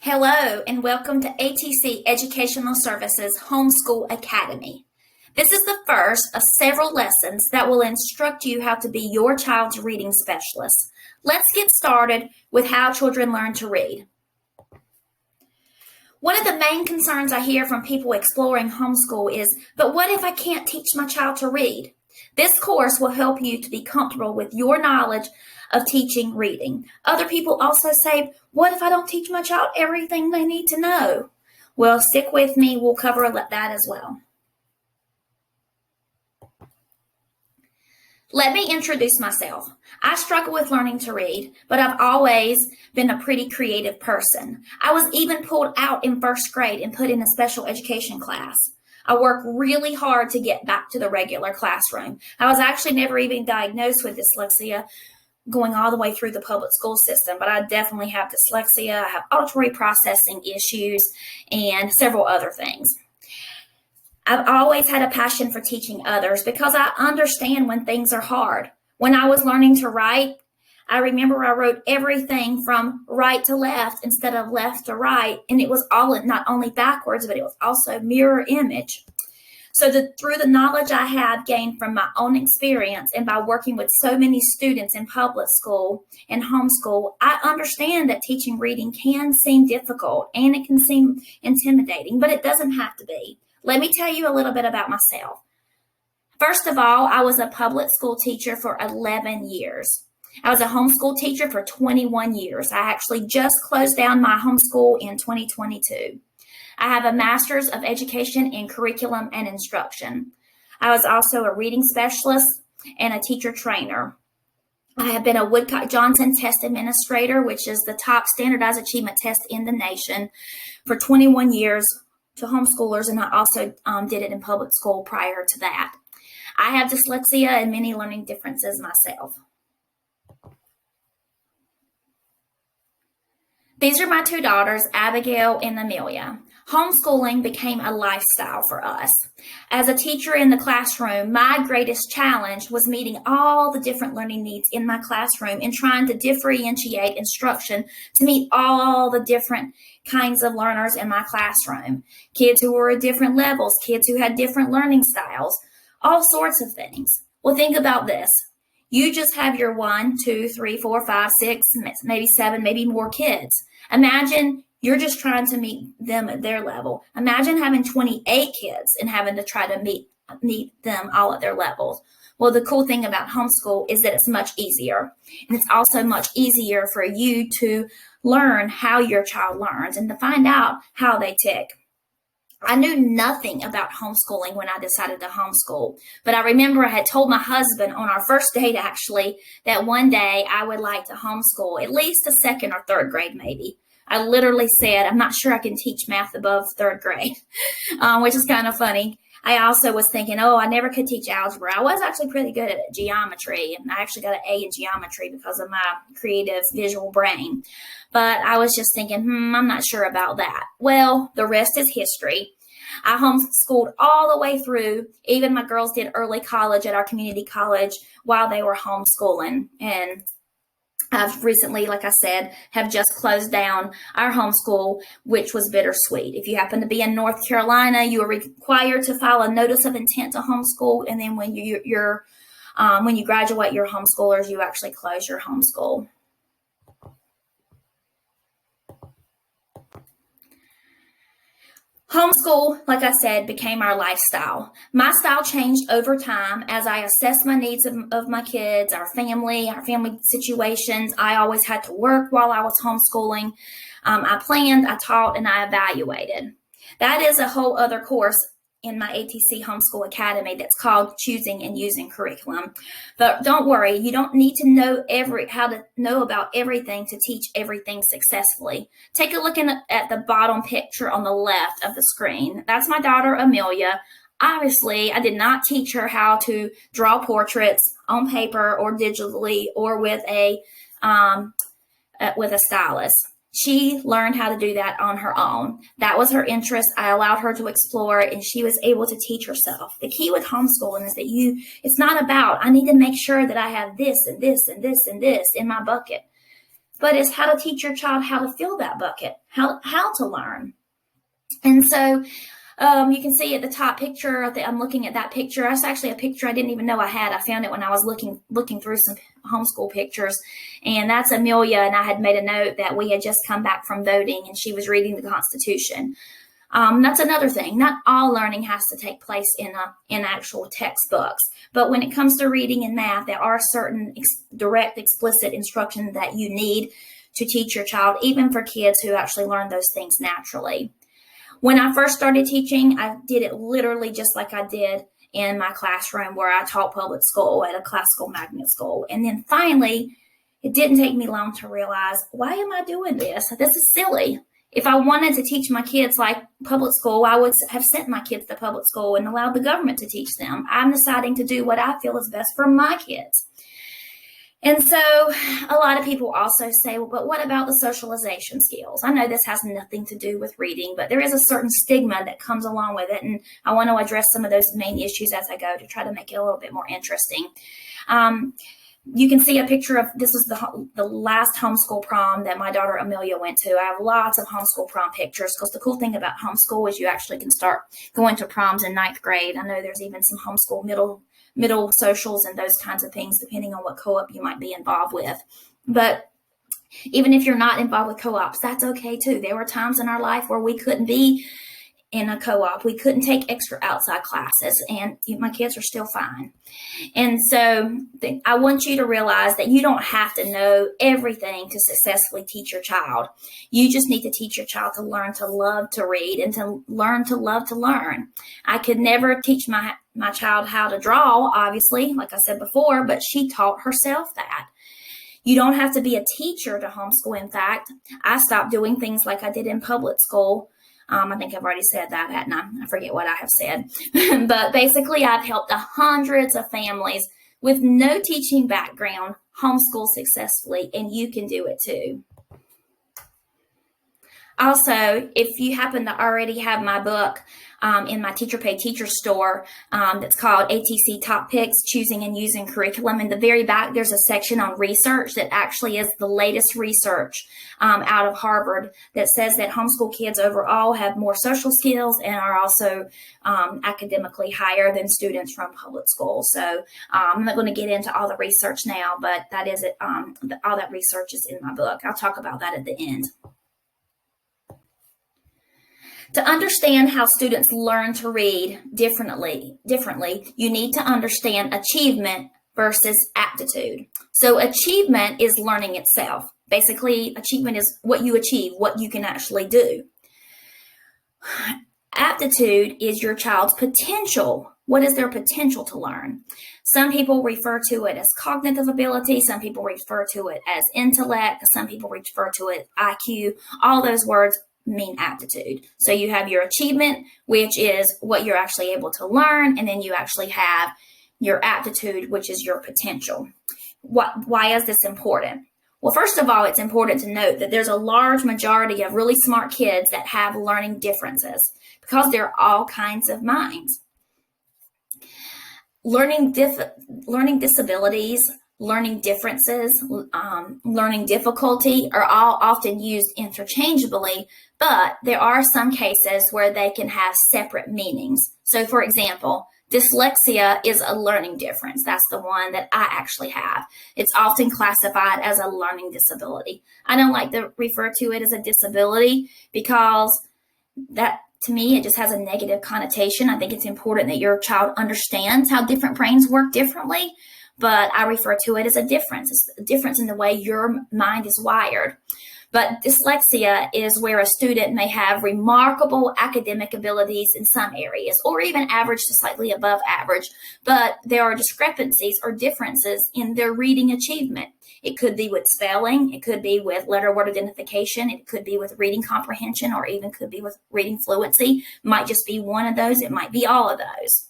Hello and welcome to ATC Educational Services Homeschool Academy. This is the first of several lessons that will instruct you how to be your child's reading specialist. Let's get started with how children learn to read. One of the main concerns I hear from people exploring homeschool is, but what if I can't teach my child to read? This course will help you to be comfortable with your knowledge of teaching reading. Other people also say, what if I don't teach my child everything they need to know? Well, stick with me. We'll cover that as well. Let me introduce myself. I struggle with learning to read, but I've always been a pretty creative person. I was even pulled out in first grade and put in a special education class. I worked really hard to get back to the regular classroom. I was actually never even diagnosed with dyslexia, going all the way through the public school system, but I definitely have dyslexia. I have auditory processing issues and several other things. I've always had a passion for teaching others because I understand when things are hard. When I was learning to write, I remember I wrote everything from right to left instead of left to right, and it was all not only backwards, but it was also mirror image. So through the knowledge I have gained from my own experience and by working with so many students in public school and homeschool, I understand that teaching reading can seem difficult and it can seem intimidating, but it doesn't have to be. Let me tell you a little bit about myself. First of all, I was a public school teacher for 11 years. I was a homeschool teacher for 21 years. I actually just closed down my homeschool in 2022. I have a master's of education in curriculum and instruction. I was also a reading specialist and a teacher trainer. I have been a Woodcock-Johnson test administrator, which is the top standardized achievement test in the nation, for 21 years to homeschoolers, and I also did it in public school prior to that. I have dyslexia and many learning differences myself. These are my two daughters, Abigail and Amelia. Homeschooling became a lifestyle for us. As a teacher in the classroom, my greatest challenge was meeting all the different learning needs in my classroom and trying to differentiate instruction to meet all the different kinds of learners in my classroom. Kids who were at different levels, kids who had different learning styles, all sorts of things. Well, think about this. You just have your 1, 2, 3, 4, 5, 6, maybe 7, maybe more kids. Imagine you're just trying to meet them at their level. Imagine having 28 kids and having to try to meet them all at their levels. Well, the cool thing about homeschool is that it's much easier. And it's also much easier for you to learn how your child learns and to find out how they tick. I knew nothing about homeschooling when I decided to homeschool, but I remember I had told my husband on our first date, actually, that one day I would like to homeschool, at least the second or third grade, maybe. I literally said, I'm not sure I can teach math above third grade, which is kind of funny. I also was thinking, I never could teach algebra. I was actually pretty good at geometry, and I actually got an A in geometry because of my creative visual brain. But I was just thinking, I'm not sure about that. Well, the rest is history. I homeschooled all the way through. Even my girls did early college at our community college while they were homeschooling. And I've recently, like I said, have just closed down our homeschool, which was bittersweet. If you happen to be in North Carolina, you are required to file a notice of intent to homeschool. And then when when you graduate your homeschoolers, you actually close your homeschool. Homeschool, like I said, became our lifestyle. My style changed over time as I assessed my needs of my kids, our family situations. I always had to work while I was homeschooling. I planned, I taught, and I evaluated. That is a whole other course in my ATC Homeschool Academy that's called Choosing and Using Curriculum. But don't worry, you don't need to know how to know about everything to teach everything successfully. Take a look at the bottom picture on the left of the screen. That's my daughter, Amelia. Obviously, I did not teach her how to draw portraits on paper or digitally or with a stylus. She learned how to do that on her own. That was her interest. I allowed her to explore it, and she was able to teach herself. The key with homeschooling is that it's not about, I need to make sure that I have this and this and this and this in my bucket. but it's how to teach your child how to fill that bucket, how to learn. And so you can see at the top picture, I'm looking at that picture. That's actually a picture I didn't even know I had. I found it when I was looking through some homeschool pictures. And that's Amelia, and I had made a note that we had just come back from voting, and she was reading the Constitution. That's another thing. Not all learning has to take place in actual textbooks. But when it comes to reading and math, there are certain direct, explicit instruction that you need to teach your child, even for kids who actually learn those things naturally. When I first started teaching, I did it literally just like I did in my classroom where I taught public school at a classical magnet school. And then finally, it didn't take me long to realize, why am I doing this? This is silly. If I wanted to teach my kids like public school, I would have sent my kids to public school and allowed the government to teach them. I'm deciding to do what I feel is best for my kids. And so a lot of people also say, well, but what about the socialization skills? I know this has nothing to do with reading, but there is a certain stigma that comes along with it. And I want to address some of those main issues as I go to try to make it a little bit more interesting. You can see a picture of, this is the last homeschool prom that my daughter Amelia went to. I have lots of homeschool prom pictures because the cool thing about homeschool is you actually can start going to proms in 9th grade. I know there's even some homeschool middle socials and those kinds of things, depending on what co-op you might be involved with. But even if you're not involved with co-ops, that's okay too. There were times in our life where we couldn't be in a co-op. We couldn't take extra outside classes, and my kids are still fine. And so I want you to realize that you don't have to know everything to successfully teach your child. You just need to teach your child to learn to love to read and to learn to love to learn. I could never teach my child how to draw, obviously, like I said before, but she taught herself that. You don't have to be a teacher to homeschool. In fact, I stopped doing things like I did in public school. I think I've already said that, hadn't I? I forget what I have said. But basically, I've helped hundreds of families with no teaching background homeschool successfully, and you can do it too. Also, if you happen to already have my book in my Teacher Pay Teacher store that's called ATC Top Picks, Choosing and Using Curriculum, in the very back, there's a section on research that actually is the latest research out of Harvard that says that homeschool kids overall have more social skills and are also academically higher than students from public school. So I'm not going to get into all the research now, but that is it. All that research is in my book. I'll talk about that at the end. To understand how students learn to read differently, you need to understand achievement versus aptitude. So achievement is learning itself. Basically, achievement is what you achieve, what you can actually do. Aptitude is your child's potential. What is their potential to learn? Some people refer to it as cognitive ability. Some people refer to it as intellect. Some people refer to it IQ. All those words mean aptitude. So you have your achievement, which is what you're actually able to learn, and then you actually have your aptitude, which is your potential. Why is this important? Well, first of all, it's important to note that there's a large majority of really smart kids that have learning differences because there are all kinds of minds. Learning disabilities, learning differences, learning difficulty are all often used interchangeably, but there are some cases where they can have separate meanings. So, for example, dyslexia is a learning difference. That's the one that I actually have. It's often classified as a learning disability. I don't like to refer to it as a disability because that, to me, it just has a negative connotation. I think it's important that your child understands how different brains work differently, but I refer to it as a difference. It's a difference in the way your mind is wired. But dyslexia is where a student may have remarkable academic abilities in some areas, or even average to slightly above average, but there are discrepancies or differences in their reading achievement. It could be with spelling, it could be with letter word identification, it could be with reading comprehension, or even could be with reading fluency. It might just be one of those, it might be all of those.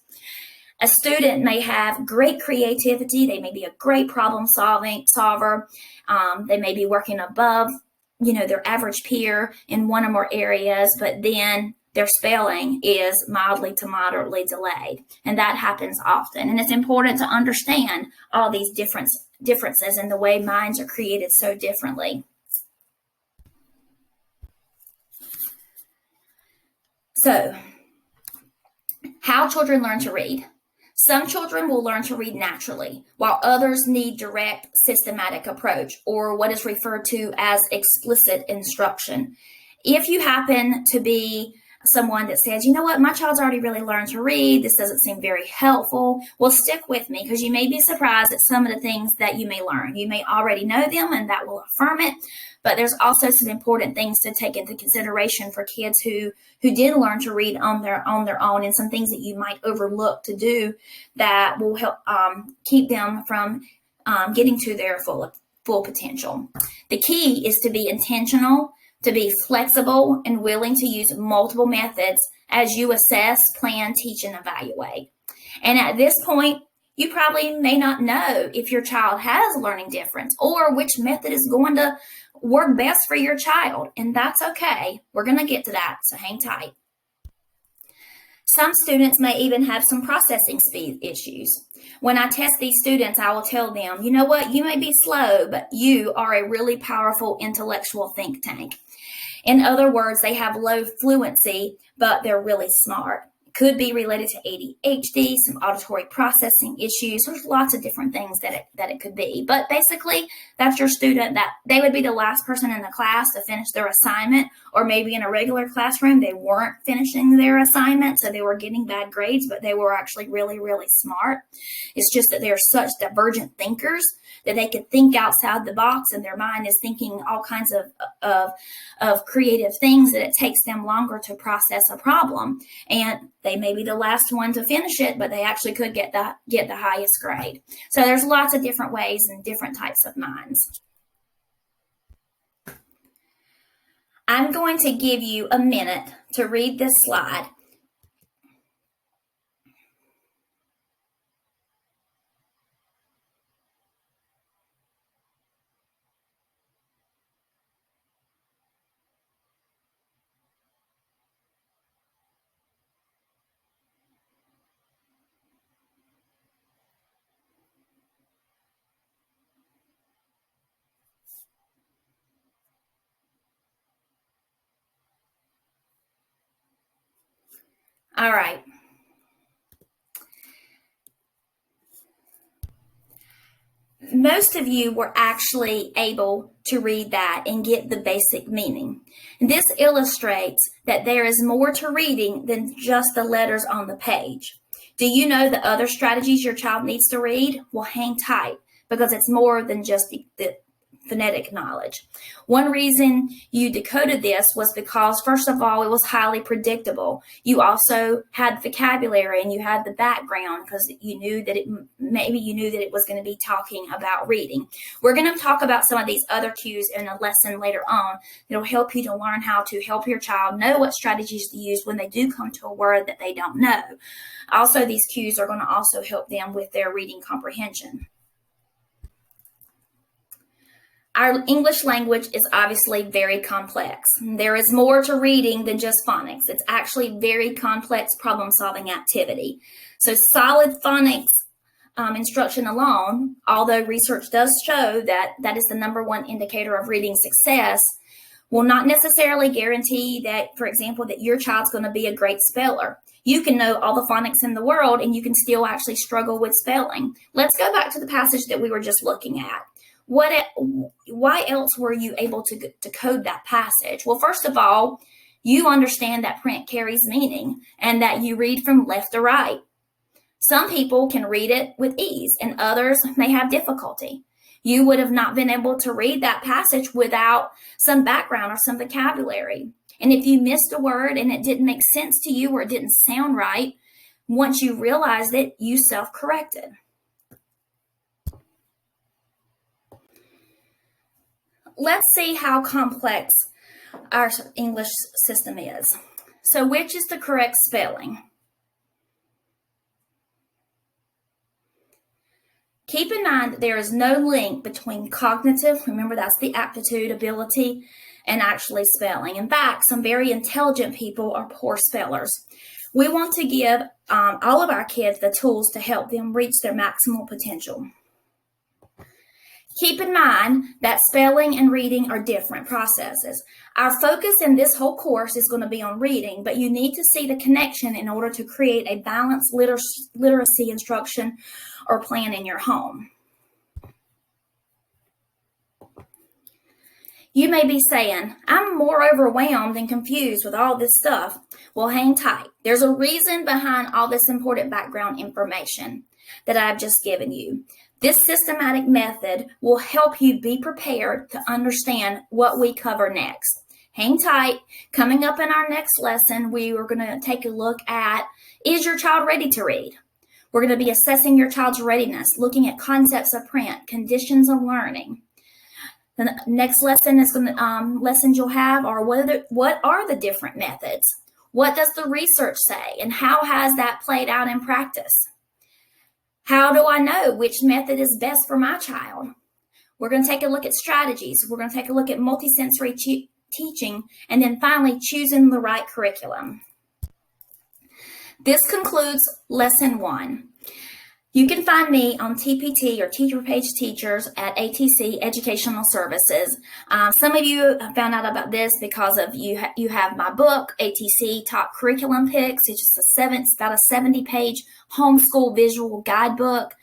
A student may have great creativity, they may be a great problem solver, they may be working above their average peer in one or more areas, but then their spelling is mildly to moderately delayed. And that happens often. And it's important to understand all these differences in the way minds are created so differently. So, how children learn to read. Some children will learn to read naturally, while others need direct, systematic approach, or what is referred to as explicit instruction. If you happen to be someone that says, you know what, my child's already really learned to read, this doesn't seem very helpful, well, stick with me, because you may be surprised at some of the things that you may learn. You may already know them, and that will affirm it, but there's also some important things to take into consideration for kids who did learn to read on their own, and some things that you might overlook to do that will help keep them from getting to their full potential. The key is to be intentional, to be flexible, and willing to use multiple methods as you assess, plan, teach, and evaluate. And at this point, you probably may not know if your child has a learning difference or which method is going to work best for your child, and that's okay. We're going to get to that, so hang tight. Some students may even have some processing speed issues. When I test these students, I will tell them, you know what, you may be slow, but you are a really powerful intellectual think tank. In other words, they have low fluency, but they're really smart. Could be related to ADHD, some auditory processing issues. There's lots of different things that it could be. But basically, that's your student that they would be the last person in the class to finish their assignment, or maybe in a regular classroom, they weren't finishing their assignment, so they were getting bad grades, but they were actually really, really smart. It's just that they're such divergent thinkers that they could think outside the box, and their mind is thinking all kinds of creative things that it takes them longer to process a problem. And they may be the last one to finish it, but they actually could get the highest grade. So there's lots of different ways and different types of minds. I'm going to give you a minute to read this slide. All right. Most of you were actually able to read that and get the basic meaning. And this illustrates that there is more to reading than just the letters on the page. Do you know the other strategies your child needs to read? Well, hang tight, because it's more than just the phonetic knowledge. One reason you decoded this was because, first of all, it was highly predictable. You also had vocabulary and you had the background because you knew that it was going to be talking about reading. We're going to talk about some of these other cues in a lesson later on. It'll help you to learn how to help your child know what strategies to use when they do come to a word that they don't know. Also, these cues are going to also help them with their reading comprehension. Our English language is obviously very complex. There is more to reading than just phonics. It's actually very complex problem-solving activity. So solid phonics instruction alone, although research does show that that is the number one indicator of reading success, will not necessarily guarantee that, for example, that your child's going to be a great speller. You can know all the phonics in the world and you can still actually struggle with spelling. Let's go back to the passage that we were just looking at. Why else were you able to decode that passage? Well, first of all, you understand that print carries meaning and that you read from left to right. Some people can read it with ease and others may have difficulty. You would have not been able to read that passage without some background or some vocabulary. And if you missed a word and it didn't make sense to you or it didn't sound right, once you realized it, you self-corrected. Let's see how complex our English system is. So which is the correct spelling? Keep in mind that there is no link between cognitive, remember that's the aptitude, ability, and actually spelling. In fact, some very intelligent people are poor spellers. We want to give all of our kids the tools to help them reach their maximal potential. Keep in mind that spelling and reading are different processes. Our focus in this whole course is going to be on reading, but you need to see the connection in order to create a balanced literacy instruction or plan in your home. You may be saying, I'm more overwhelmed and confused with all this stuff. Well, hang tight. There's a reason behind all this important background information that I've just given you. This systematic method will help you be prepared to understand what we cover next. Hang tight. Coming up in our next lesson, we are going to take a look at, is your child ready to read? We're going to be assessing your child's readiness, looking at concepts of print, conditions of learning. The next lesson is lessons you'll have are what are the different methods? What does the research say? And how has that played out in practice? How do I know which method is best for my child? We're going to take a look at strategies. We're going to take a look at multisensory teaching, and then finally choosing the right curriculum. This concludes lesson 1. You can find me on TPT or Teacher Page Teachers at ATC Educational Services. Some of you have found out about this because of you have my book, ATC Top Curriculum Picks. It's about a 70-page homeschool visual guidebook.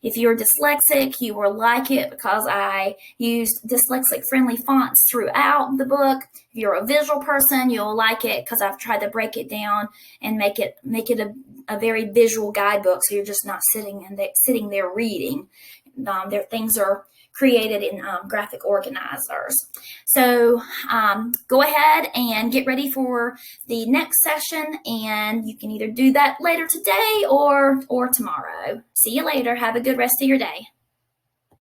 If you're dyslexic, you will like it because I used dyslexic-friendly fonts throughout the book. If you're a visual person, you'll like it because I've tried to break it down and make it a very visual guidebook, so you're just not sitting there reading. Their things are created in graphic organizers. So go ahead and get ready for the next session, and you can either do that later today or tomorrow. See you later. Have a good rest of your day.